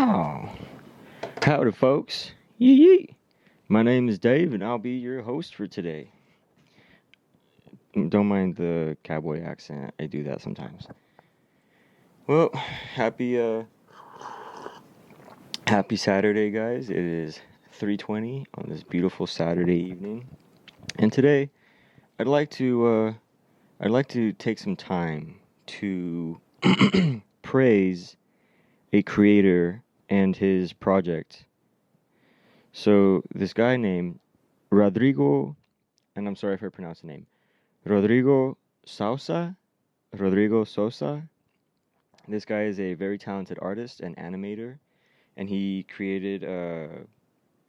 Oh, howdy, folks. Yee yee. My name is Dave, and I'll be your host for today. Don't mind the cowboy accent. I do that sometimes. Well, happy Saturday, guys. It is 3:20 on this beautiful Saturday evening, and today I'd like to take some time to praise a creator and his project. So this guy named Rodrigo, and I'm sorry if I pronounced the name, Rodrigo Sousa. This guy is a very talented artist and animator, and he created a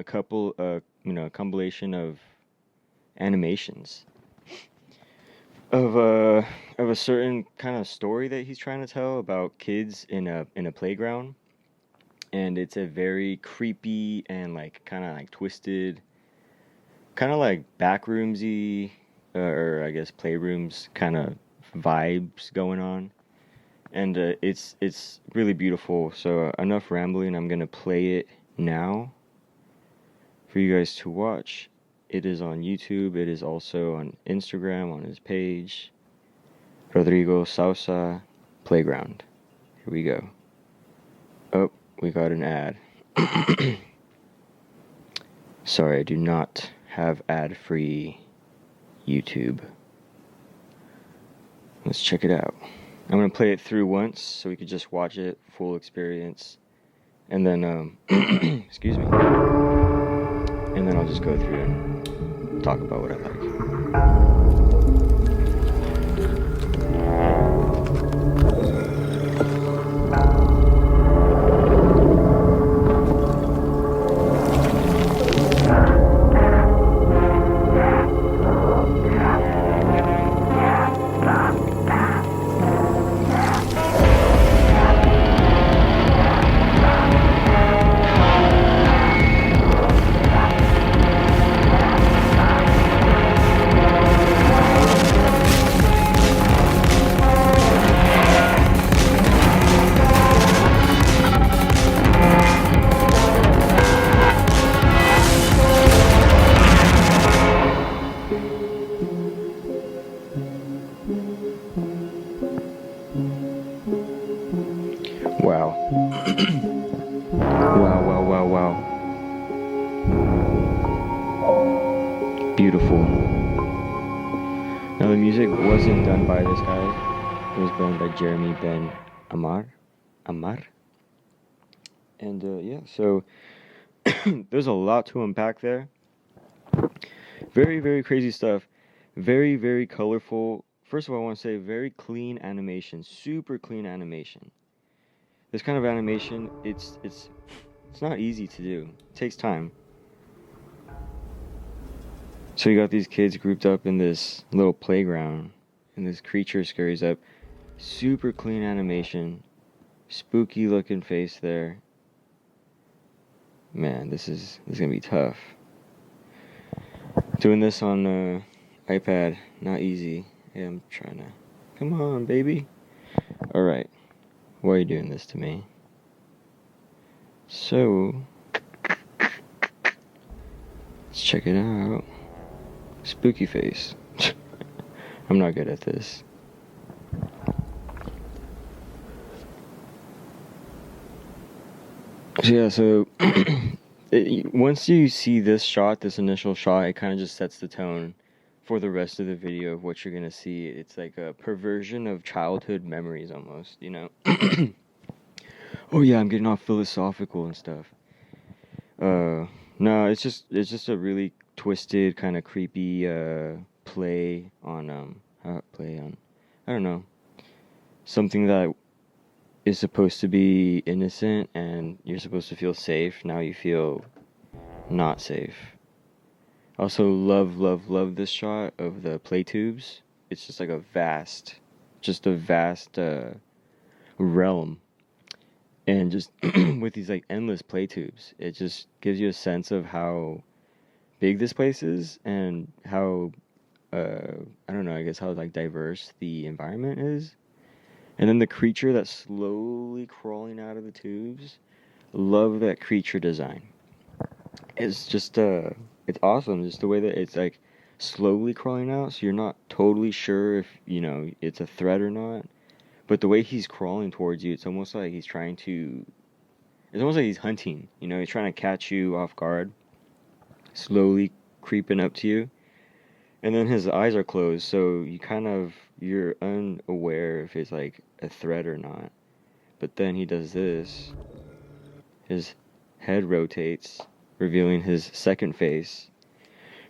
compilation of animations of a certain kind of story that he's trying to tell about kids in a playground. And it's a very creepy and kind of twisted, kind of like backroomsy, or I guess playrooms kind of vibes going on. And it's really beautiful. So enough rambling. I'm gonna play it now for you guys to watch. It is on YouTube. It is also on Instagram on his page, Rodrigo Sousa Playground. Here we go. Oh, we got an ad. Sorry, I do not have ad-free YouTube. Let's check it out. I'm going to play it through once so we could just watch it, full experience. And then, excuse me. And then I'll just go through and talk about what I like. Wow. Wow. Beautiful. Now, the music wasn't done by this guy. It was done by Jeremy Ben Amar. And, yeah, so there's a lot to unpack there. Very, very crazy stuff. Very, very colorful. First of all, I want to say very clean animation. Super clean animation. This kind of animation, it's not easy to do. It takes time. So you got these kids grouped up in this little playground, and this creature scurries up. Super clean animation. Spooky looking face there. Man, this is gonna be tough. Doing this on iPad, not easy. Yeah, I'm trying to. Come on, baby. Alright. Why are you doing this to me? So, let's check it out. Spooky face. I'm not good at this. So yeah, once you see this shot, this initial shot, it kind of just sets the tone for the rest of the video of what you're gonna see. It's like a perversion of childhood memories almost, you know? Oh yeah, I'm getting all philosophical and stuff. No, it's just a really twisted, kind of creepy play on I don't know, something that is supposed to be innocent and you're supposed to feel safe. Now you feel not safe. Also love this shot of the play tubes. It's just like a vast realm. And just with these like endless play tubes, it just gives you a sense of how big this place is and how I don't know, I guess how like diverse the environment is. And then the creature that's slowly crawling out of the tubes. Love that creature design. It's just it's awesome. Just the way that it's like slowly crawling out, so you're not totally sure if it's a threat or not. But the way he's crawling towards you, it's almost like he's trying to. It's almost like he's hunting. He's trying to catch you off guard, slowly creeping up to you. And then his eyes are closed, so you're unaware if it's like a threat or not. But then he does this. His head rotates, revealing his second face,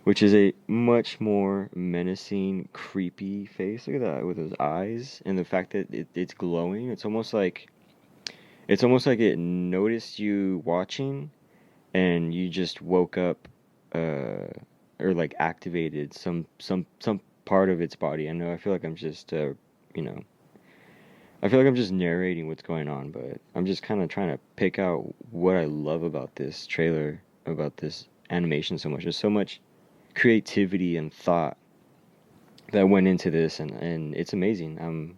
which is a much more menacing, creepy face. Look at that with those eyes and the fact that it's glowing. It's almost like it noticed you watching, and you just woke up, or like activated some part of its body. I know. I feel like I'm just you know I feel like I'm just narrating what's going on, but I'm just kind of trying to pick out what I love about this trailer, about this animation so much. There's so much creativity and thought that went into this, and it's amazing. I'm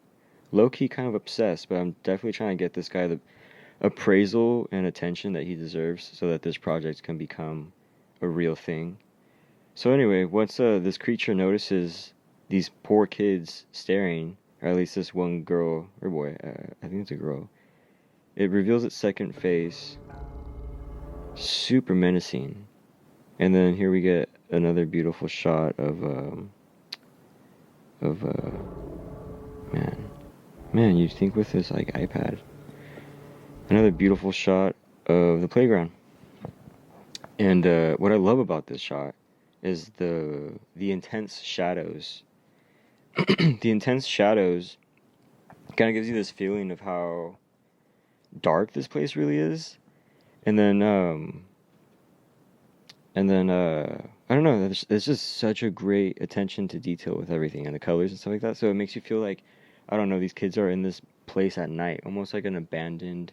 low-key kind of obsessed, but I'm definitely trying to get this guy the appraisal and attention that he deserves so that this project can become a real thing. So anyway, once this creature notices these poor kids staring, or at least this one girl or boy, I think it's a girl, it reveals its second face, super menacing. And then here we get another beautiful shot of man, you'd think with this like iPad, another beautiful shot of the playground. And what I love about this shot is the intense shadows. The intense shadows kind of gives you this feeling of how dark this place really is. And then I don't know, there's just such a great attention to detail with everything and the colors and stuff like that. So it makes you feel like, I don't know, these kids are in this place at night, almost like an abandoned,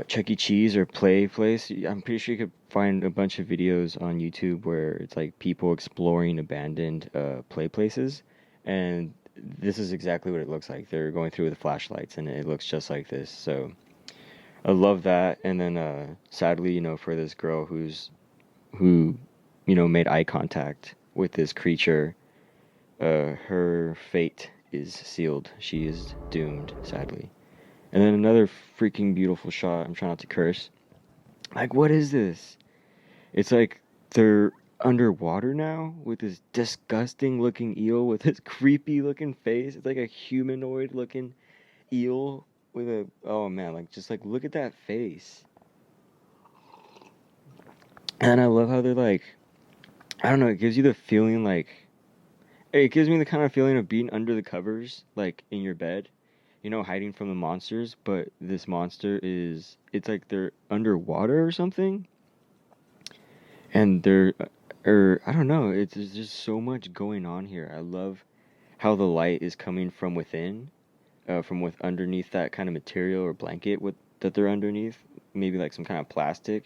Chuck E. Cheese or play place. I'm pretty sure you could find a bunch of videos on YouTube where it's like people exploring abandoned play places, and this is exactly what it looks like. They're going through with flashlights, and it looks just like this. So I love that. And then sadly, for this girl who made eye contact with this creature, her fate is sealed. She is doomed, sadly. And then another freaking beautiful shot. I'm trying not to curse. Like, what is this? It's like they're underwater now with this disgusting looking eel with this creepy looking face. It's like a humanoid looking eel with a, oh man, like just like look at that face. And I love how they're like, I don't know, it gives you the feeling like, it gives me the kind of feeling of being under the covers, like in your bed, hiding from the monsters, but this monster it's like they're underwater or something. And I don't know, there's just so much going on here. I love how the light is coming from within, from with underneath that kind of material or blanket that they're underneath, maybe like some kind of plastic.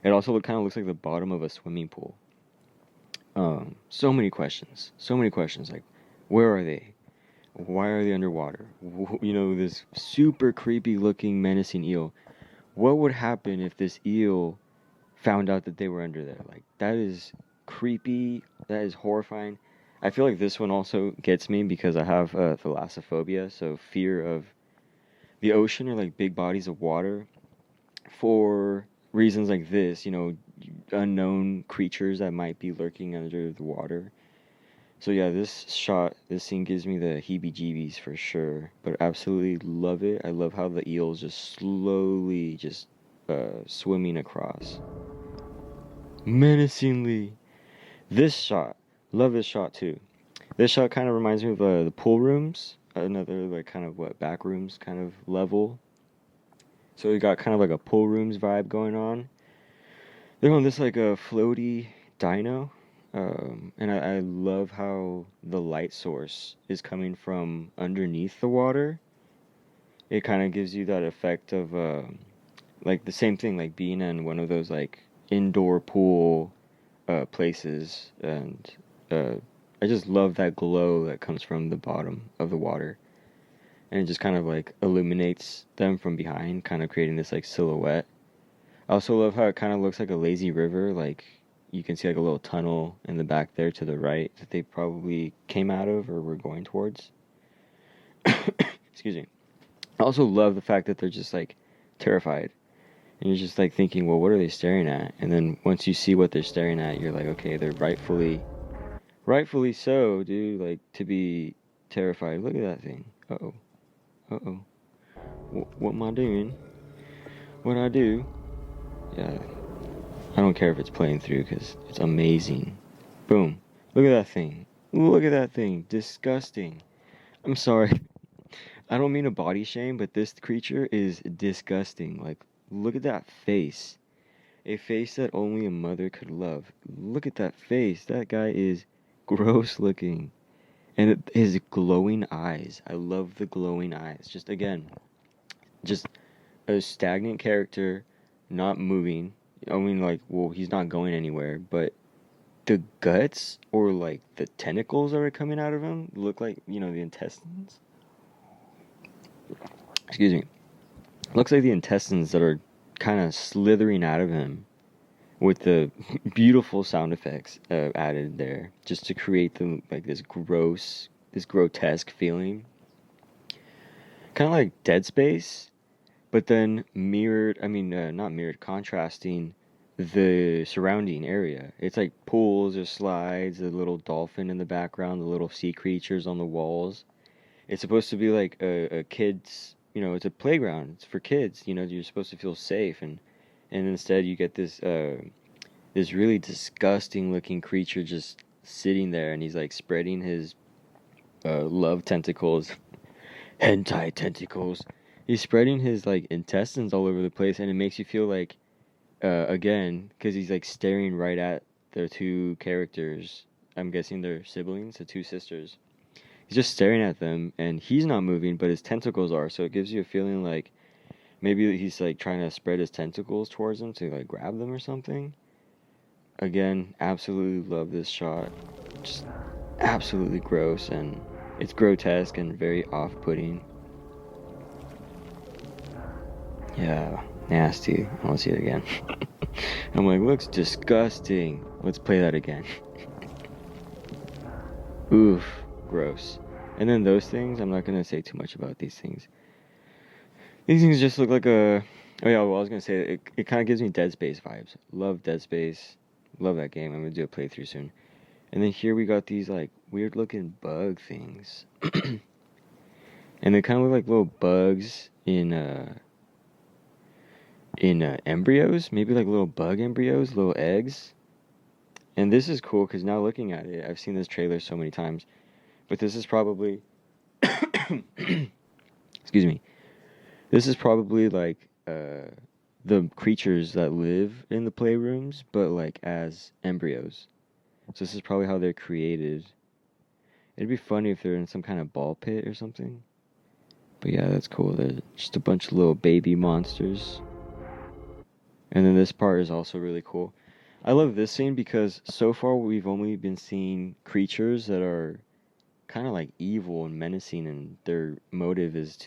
It also kind of looks like the bottom of a swimming pool. So many questions, like, where are they? Why are they underwater? This super creepy looking menacing eel. What would happen if this eel found out that they were under there? Like, that is creepy. That is horrifying. I feel like this one also gets me because I have thalassophobia, so fear of the ocean or like big bodies of water for reasons like this, unknown creatures that might be lurking under the water. So yeah, this scene gives me the heebie-jeebies for sure, but absolutely love it. I love how the eel is just slowly just swimming across. Menacingly. This shot, love this shot too. This shot kind of reminds me of the pool rooms, another like kind of back rooms kind of level. So we got kind of like a pool rooms vibe going on. They're on this like a floaty dino. And I love how the light source is coming from underneath the water. It kind of gives you that effect of like the same thing, like being in one of those like indoor pool places, and I just love that glow that comes from the bottom of the water. and it just kind of like illuminates them from behind, kind of creating this like silhouette. I also love how it kind of looks like a lazy river, like you can see like a little tunnel in the back there to the right that they probably came out of or were going towards. Excuse me. I also love the fact that they're just like terrified. And you're just like thinking, well, what are they staring at? And then once you see what they're staring at, you're like, okay, they're rightfully so, dude, like to be terrified. Look at that thing. Uh-oh. Uh-oh. What am I doing? What I do? Yeah, I don't care if it's playing through because it's amazing. Boom. Look at that thing. Look at that thing. Disgusting. I'm sorry. I don't mean to body shame, but this creature is disgusting. Like, look at that face. A face that only a mother could love. Look at that face. That guy is gross looking. And his glowing eyes. I love the glowing eyes. Just again, just a stagnant character, not moving. I mean, like, well, he's not going anywhere, but the guts or like the tentacles that are coming out of him look like, the intestines. Excuse me. Looks like the intestines that are kind of slithering out of him with the beautiful sound effects added there just to create like this grotesque feeling. Kind of like Dead Space, but then not mirrored, contrasting the surrounding area. It's like pools or slides, a little dolphin in the background, the little sea creatures on the walls. It's supposed to be like a kid's, it's a playground. It's for kids. You're supposed to feel safe, and instead you get this really disgusting looking creature just sitting there, and he's like spreading his love tentacles, hentai tentacles. He's spreading his like intestines all over the place, and it makes you feel like, again, because he's like staring right at the two characters. I'm guessing they're siblings, the two sisters. He's just staring at them, and he's not moving, but his tentacles are. So it gives you a feeling like maybe he's like trying to spread his tentacles towards them to like grab them or something. Again, absolutely love this shot. Just absolutely gross, and it's grotesque and very off-putting. Yeah, nasty. I want to see it again. I'm like, looks disgusting. Let's play that again. Oof, gross. And then those things, I'm not going to say too much about these things. These things just look like a... Oh yeah, well, I was going to say, it kind of gives me Dead Space vibes. Love Dead Space. Love that game. I'm going to do a playthrough soon. And then here we got these, like, weird-looking bug things. And they kind of look like little bugs in embryos. Maybe like little bug embryos, little eggs. And this is cool because now looking at it, I've seen this trailer so many times. But this is probably... Excuse me. This is probably like the creatures that live in the playrooms, but like as embryos. So this is probably how they're created. It'd be funny if they're in some kind of ball pit or something. But yeah, that's cool. They're just a bunch of little baby monsters. And then this part is also really cool. I love this scene because so far we've only been seeing creatures that are kind of like evil and menacing, and their motive is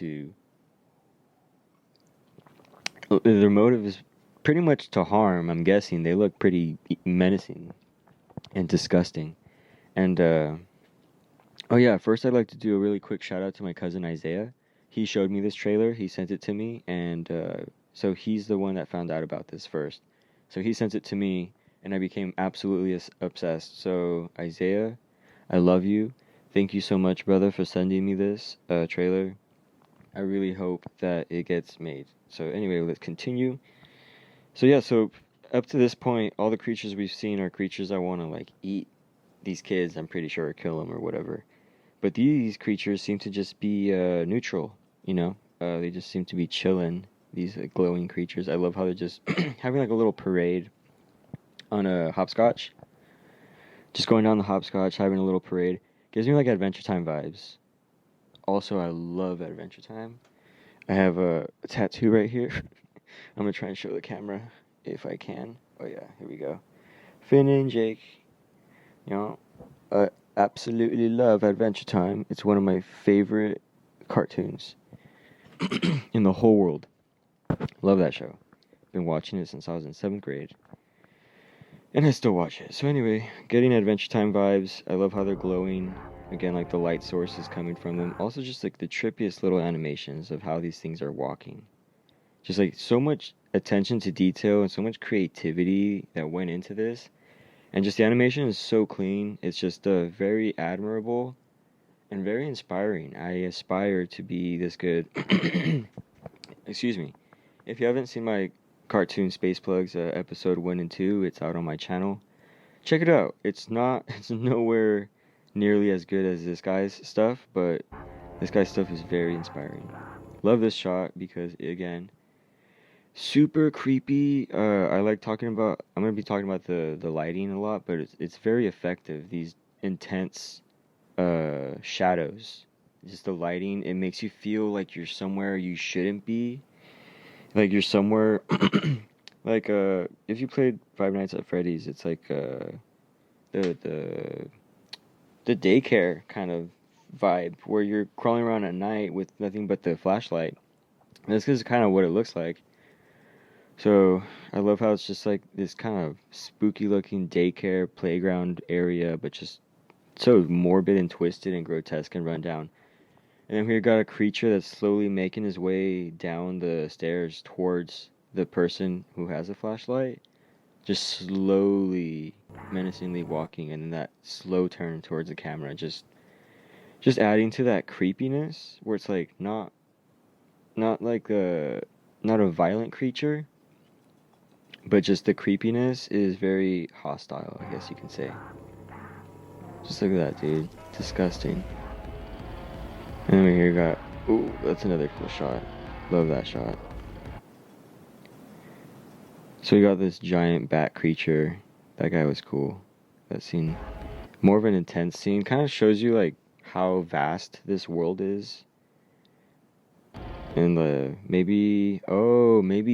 pretty much to harm. I'm guessing they look pretty menacing and disgusting. And oh yeah, first I'd like to do a really quick shout out to my cousin Isaiah. He showed me this trailer. He sent it to me, and so he's the one that found out about this first. So he sent it to me, and I became absolutely obsessed. So Isaiah, I love you. Thank you so much, brother, for sending me this trailer. I really hope that it gets made. So anyway, let's continue. So yeah, so up to this point, all the creatures we've seen are creatures I want to like eat these kids, I'm pretty sure, or kill them or whatever. But these creatures seem to just be neutral, they just seem to be chilling, these glowing creatures. I love how they're just having like a little parade on a hopscotch. Just going down the hopscotch, having a little parade. Gives me like Adventure Time vibes. Also, I love Adventure Time. I have a tattoo right here. I'm going to try and show the camera if I can. Oh yeah, here we go. Finn and Jake. I absolutely love Adventure Time. It's one of my favorite cartoons in the whole world. Love that show. Been watching it since I was in 7th grade. And I still watch it. So anyway, getting Adventure Time vibes. I love how they're glowing. Again, like the light source is coming from them. Also just like the trippiest little animations of how these things are walking. Just like so much attention to detail and so much creativity that went into this. And just the animation is so clean. It's just very admirable and very inspiring. I aspire to be this good. Excuse me. If you haven't seen my cartoon Space Plugs episode 1 and 2, it's out on my channel. Check it out. It's nowhere nearly as good as this guy's stuff, but this guy's stuff is very inspiring. Love this shot because, again, super creepy. I'm going to be talking about the lighting a lot, but it's very effective. These intense shadows. Just the lighting, it makes you feel like you're somewhere you shouldn't be. Like you're somewhere, like if you played Five Nights at Freddy's, it's like the daycare kind of vibe where you're crawling around at night with nothing but the flashlight. And this is kind of what it looks like. So I love how it's just like this kind of spooky looking daycare playground area, but just so morbid and twisted and grotesque and run down. And then we got a creature that's slowly making his way down the stairs towards the person who has a flashlight. Just slowly, menacingly walking, and then that slow turn towards the camera. Just adding to that creepiness, where it's like not a violent creature, but just the creepiness is very hostile, I guess you can say. Just look at that, dude. Disgusting. And then we here got... Ooh, that's another cool shot. Love that shot. So we got this giant bat creature. That guy was cool. That scene. More of an intense scene. Kind of shows you, like, how vast this world is. And maybe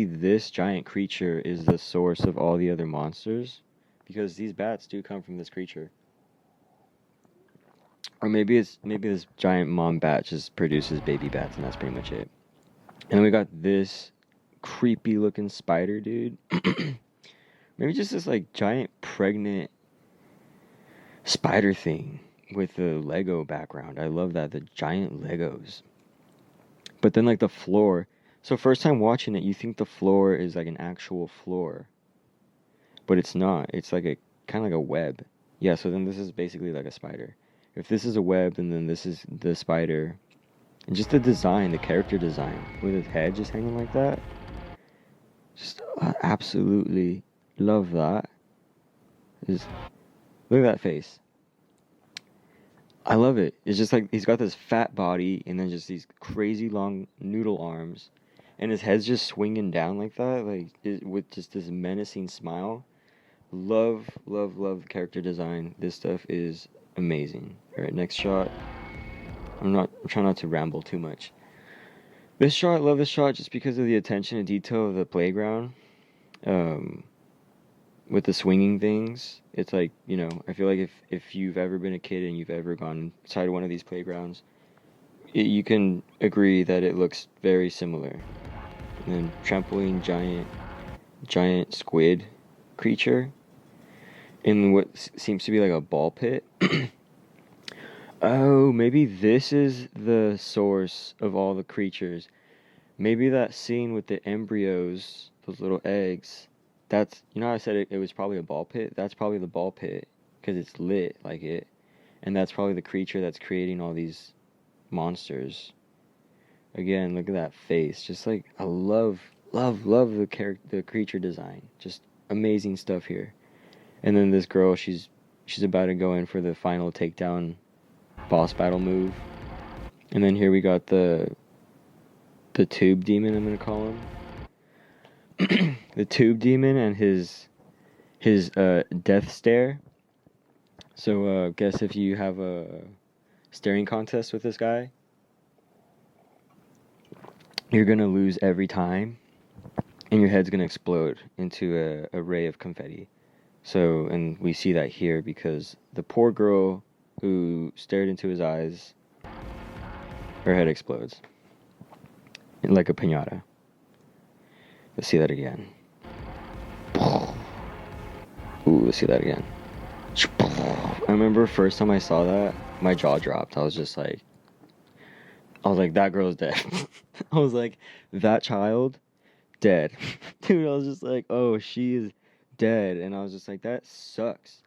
this giant creature is the source of all the other monsters. Because these bats do come from this creature. Or maybe this giant mom bat just produces baby bats and that's pretty much it. And then we got this creepy looking spider, dude. Maybe just this like giant pregnant spider thing with the Lego background. I love that, the giant Legos. But then like the floor. So first time watching it, you think the floor is like an actual floor. But it's not. It's like a kind of like a web. Yeah, so then this is basically like a spider. If this is a web, and then this is the spider, and just the design, the character design, with his head just hanging like that, just absolutely love that. Just look at that face. I love it. It's just like he's got this fat body, and then just these crazy long noodle arms, and his head's just swinging down like that, with just this menacing smile. Love the character design. This stuff is amazing. Alright, next shot. I'm trying not to ramble too much. This shot, love this shot just because of the attention to detail of the playground. With the swinging things. It's like, I feel like if you've ever been a kid and you've ever gone inside one of these playgrounds, you can agree that it looks very similar. And then trampoline giant squid creature in what seems to be like a ball pit. Oh, maybe this is the source of all the creatures. Maybe that scene with the embryos, those little eggs, that's, how I said it was probably a ball pit? That's probably the ball pit, because it's lit like it. And that's probably the creature that's creating all these monsters. Again, look at that face. Just like, I love the creature design. Just amazing stuff here. And then this girl, she's about to go in for the final takedown boss battle move. And then here we got the tube demon, I'm gonna call him. The tube demon and his death stare. So guess if you have a staring contest with this guy, you're gonna lose every time, and your head's gonna explode into a ray of confetti. So, and we see that here because the poor girl who stared into his eyes, Her head explodes. Like a piñata. Let's see that again. Ooh, let's see that again. I remember first time I saw that, my jaw dropped. I was like, that girl's dead. I was like, that child, dead. Dude, I was just like, oh, she is dead. And I was just like, that sucks.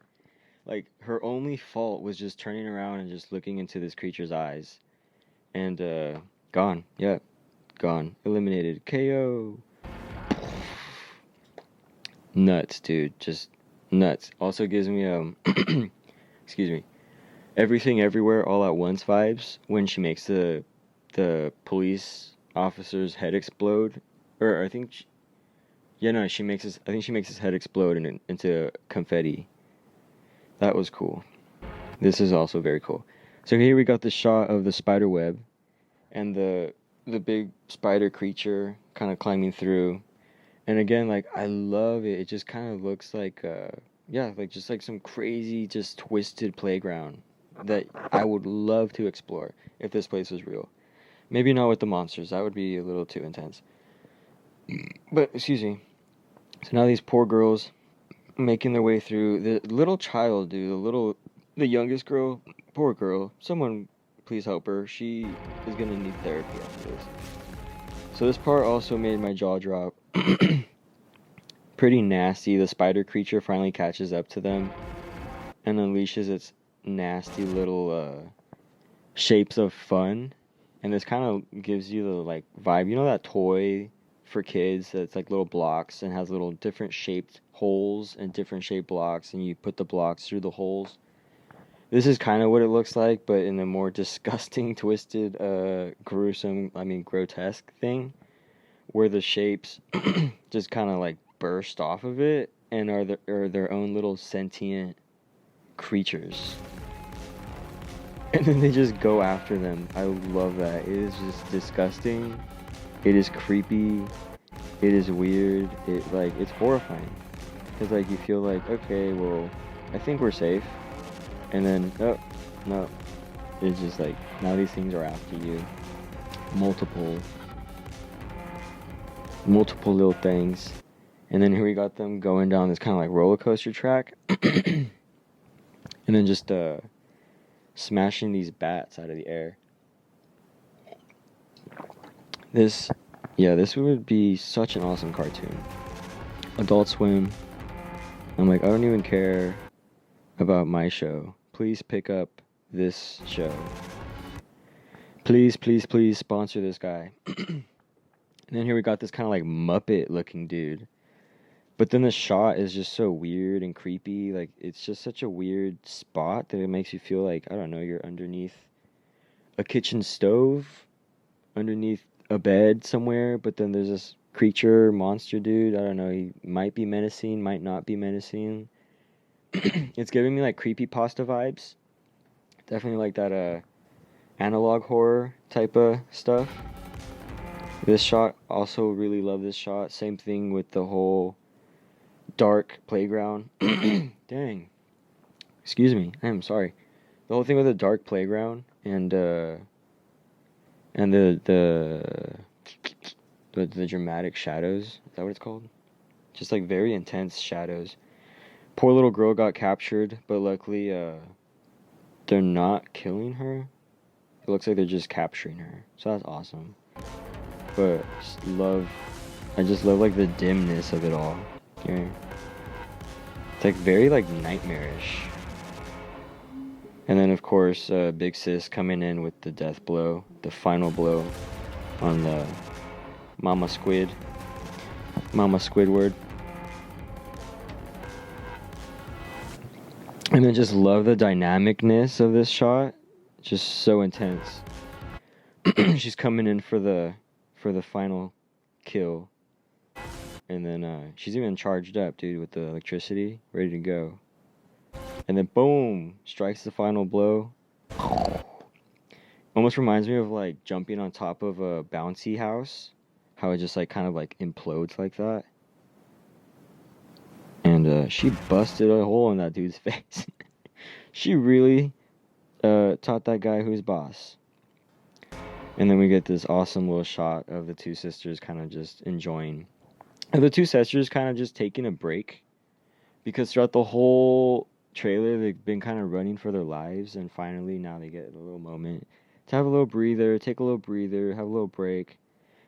Like, her only fault was just turning around and just looking into this creature's eyes. And, gone. Yep. Gone. Eliminated. KO. Nuts, dude. Just nuts. Also gives me, excuse me, Everything Everywhere All at Once vibes when she makes the police officer's head explode. Or I think, she makes his, I think she makes his head explode into confetti. That was cool. This is also very cool. So here we got the shot of the spider web and the big spider creature kind of climbing through. And again, like, I love it. It just kind of looks like, just like some crazy, just twisted playground that I would love to explore if this place was real. Maybe not with the monsters. That would be a little too intense. But, excuse me. So now these poor girls making their way through. The little child, dude, the youngest girl, poor girl. Someone please help her. She is going to need therapy after this. So this part also made my jaw drop. Pretty nasty. The spider creature finally catches up to them and unleashes its nasty little shapes of fun. And this kind of gives you the like vibe. You know that toy for kids that's like little blocks and has little different shaped holes and different shaped blocks, and you put the blocks through the holes? This is kind of what it looks like, but in a more disgusting, twisted, grotesque thing, where the shapes just kind of like burst off of it and are their own little sentient creatures. And then they just go after them. I love that. It is just disgusting. It is creepy. It is weird. It's horrifying. Because, like, you feel like, okay, well, I think we're safe. And then, oh, no. It's just like, now these things are after you. Multiple little things. And then here we got them going down this kind of like roller coaster track. And then just, smashing these bats out of the air. This would be such an awesome cartoon. Adult Swim. I'm like, I don't even care about my show. Please pick up this show. Please, please, please sponsor this guy. And then here we got this kind of like Muppet looking dude. But then the shot is just so weird and creepy. Like, it's just such a weird spot that it makes you feel like, I don't know, you're underneath a kitchen stove, underneath a bed somewhere, but then there's this creature, monster dude. I don't know, he might be menacing, might not be menacing. It's giving me like creepypasta vibes. Definitely like that analog horror type of stuff. This shot, also really love this shot. Same thing with the whole dark playground. Dang. Excuse me. I am sorry. The whole thing with the dark playground and the dramatic shadows. Is that what it's called? Just like very intense shadows. Poor little girl got captured, but luckily they're not killing her. It looks like they're just capturing her. So that's awesome. But I just love like the dimness of it all. Yeah. It's like very like nightmarish. And then of course Big Sis coming in with the death blow, the final blow on the Mama Squidward. And then just love the dynamicness of this shot. Just so intense. She's coming in for the final kill. And then she's even charged up, dude, with the electricity, ready to go. And then boom, strikes the final blow. Almost reminds me of like jumping on top of a bouncy house. How it just like kind of like implodes like that. And she busted a hole in that dude's face. She really taught that guy who's boss. And then we get this awesome little shot of the two sisters kind of just enjoying. And the two sisters kind of just taking a break because throughout the whole trailer they've been kind of running for their lives, and finally now they get a little moment to have a little breather, take a little breather, have a little break.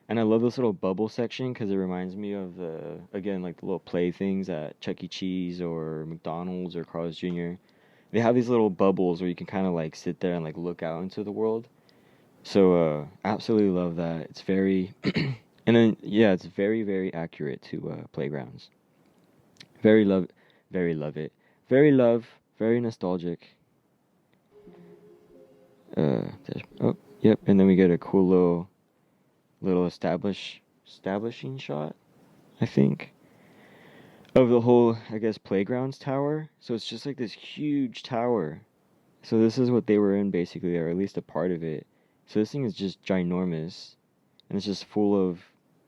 And I love this little bubble section because it reminds me of the, again, like the little play things at Chuck E. Cheese or McDonald's or Carl's Jr. They have these little bubbles where you can kind of like sit there and like look out into the world. So absolutely love that. It's very and then yeah, it's very very accurate to playgrounds. Very love very love it. Very love, very nostalgic. Oh, yep, and then we get a cool little establishing shot, I think, of the whole, I guess, playgrounds tower. So it's just like this huge tower. So this is what they were in basically, or at least a part of it. So this thing is just ginormous, and it's just full of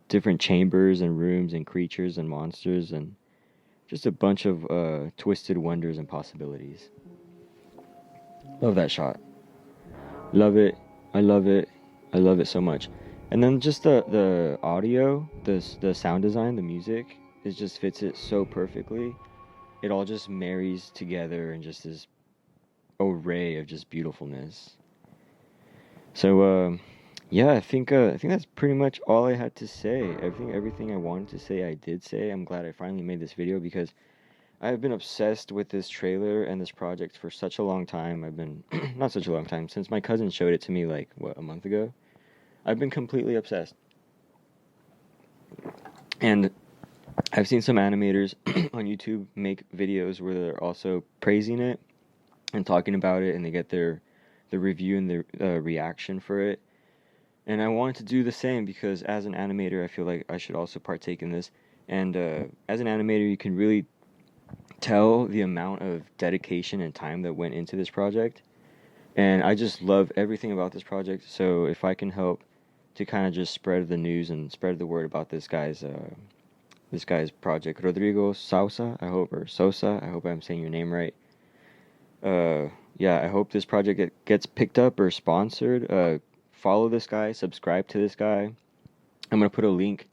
different chambers and rooms and creatures and monsters and just a bunch of twisted wonders and possibilities. Love that shot. Love it. I love it. I love it so much. And then just the audio, the sound design, the music, it just fits it so perfectly. It all just marries together in just this array of just beautifulness. So yeah, I think that's pretty much all I had to say. Everything I wanted to say I did say. I'm glad I finally made this video because I've been obsessed with this trailer and this project for such a long time. I've been not such a long time, since my cousin showed it to me like what, a month ago. I've been completely obsessed. And I've seen some animators on YouTube make videos where they're also praising it and talking about it, and they get the review and the reaction for it. And I wanted to do the same because as an animator, I feel like I should also partake in this. And as an animator, you can really tell the amount of dedication and time that went into this project. And I just love everything about this project. So if I can help to kind of just spread the news and spread the word about this guy's project, Rodrigo Sousa, I hope, or Sosa, I hope I'm saying your name right. Yeah, I hope this project gets picked up or sponsored. Follow this guy, subscribe to this guy. I'm gonna put a link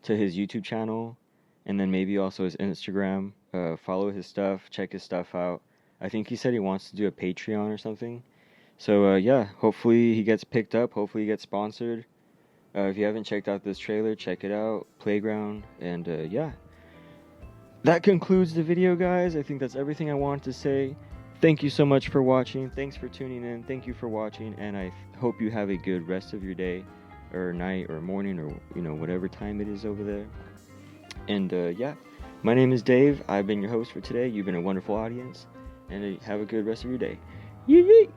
to his YouTube channel, and then maybe also his Instagram. Follow his stuff, check his stuff out. I think he said he wants to do a Patreon or something. So yeah, hopefully he gets picked up. Hopefully he gets sponsored. If you haven't checked out this trailer, check it out. Playground, and yeah. That concludes the video, guys. I think that's everything I wanted to say. Thank you so much for watching. Thanks for tuning in. Thank you for watching, and I hope you have a good rest of your day, or night, or morning, or whatever time it is over there. And yeah, my name is Dave. I've been your host for today. You've been a wonderful audience, and have a good rest of your day. Yee yee!